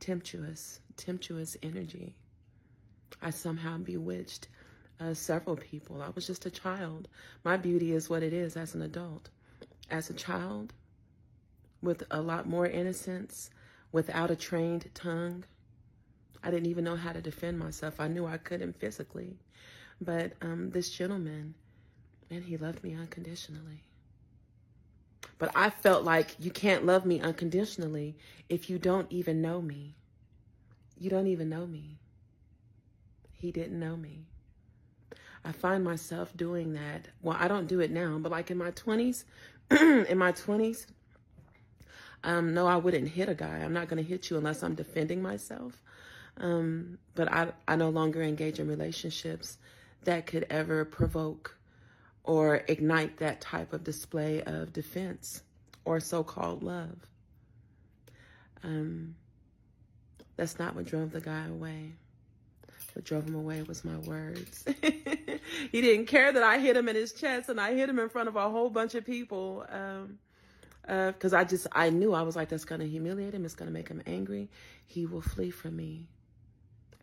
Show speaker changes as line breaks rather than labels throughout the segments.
temptuous energy. I somehow bewitched several people. I was just a child. My beauty is what it is as an adult. As a child, with a lot more innocence, without a trained tongue, I didn't even know how to defend myself. I knew I couldn't physically. But this gentleman, man, he loved me unconditionally. But I felt like you can't love me unconditionally if you don't even know me. You don't even know me. He didn't know me. I find myself doing that. Well, I don't do it now, but like in my 20s, no, I wouldn't hit a guy. I'm not going to hit you unless I'm defending myself. But I no longer engage in relationships that could ever provoke or ignite that type of display of defense or so-called love. That's not what drove the guy away. What drove him away was my words. He didn't care that I hit him in his chest, and I hit him in front of a whole bunch of people. Because I knew, I was like, that's going to humiliate him. It's going to make him angry. He will flee from me.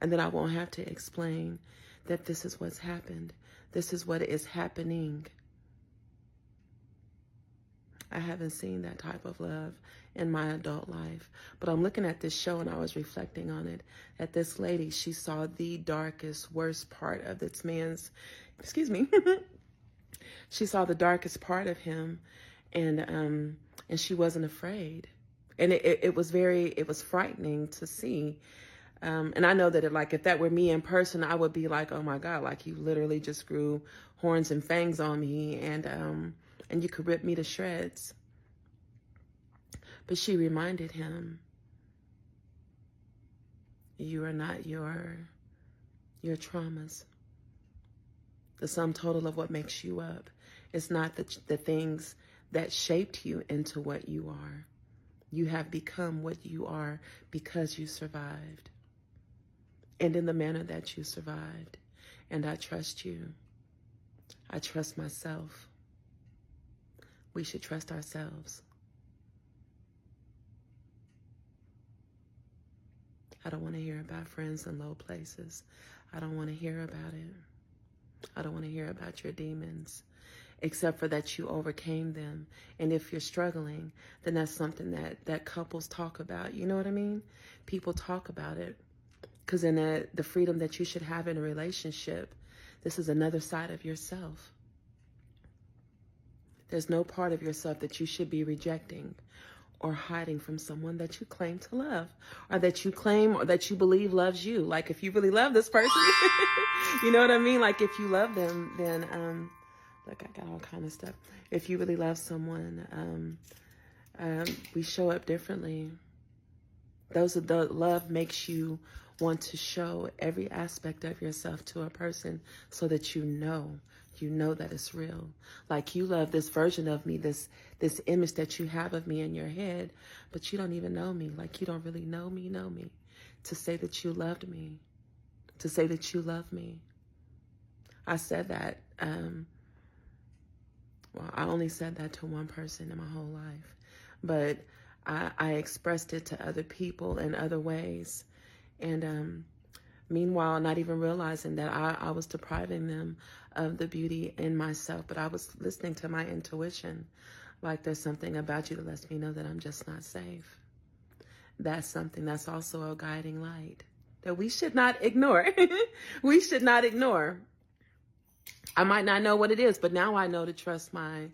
And then I won't have to explain that this is what's happened. This is what is happening. I haven't seen that type of love in my adult life. But I'm looking at this show and I was reflecting on it. That this lady, she saw the darkest, worst part of this man's, she saw the darkest part of him, and she wasn't afraid. And it was frightening to see. And I know that if that were me in person, I would be like, oh my God, like you literally just grew horns and fangs on me, and you could rip me to shreds. But she reminded him, you are not your traumas. The sum total of what makes you up is not the things that shaped you into what you are. You have become what you are because you survived. And in the manner that you survived. And I trust you. I trust myself. We should trust ourselves. I don't want to hear about friends in low places. I don't want to hear about it. I don't want to hear about your demons, except for that you overcame them. And if you're struggling, then that's something that couples talk about. You know what I mean? People talk about it. Because in the freedom that you should have in a relationship, this is another side of yourself. There's no part of yourself that you should be rejecting or hiding from someone that you claim to love, or that you claim or that you believe loves you. Like if you really love this person, you know what I mean? Like if you love them, then, look, I got all kind of stuff. If you really love someone, we show up differently. The love makes you want to show every aspect of yourself to a person so that you know that it's real. Like you love this version of me, this image that you have of me in your head, but you don't even know me. Like you don't really know me. To say that you loved me, to say that you love me. I said that, I only said that to one person in my whole life, but I expressed it to other people in other ways. And meanwhile, not even realizing that I was depriving them of the beauty in myself, but I was listening to my intuition. Like there's something about you that lets me know that I'm just not safe. That's something that's also a guiding light that we should not ignore. We should not ignore. I might not know what it is, but now I know to trust my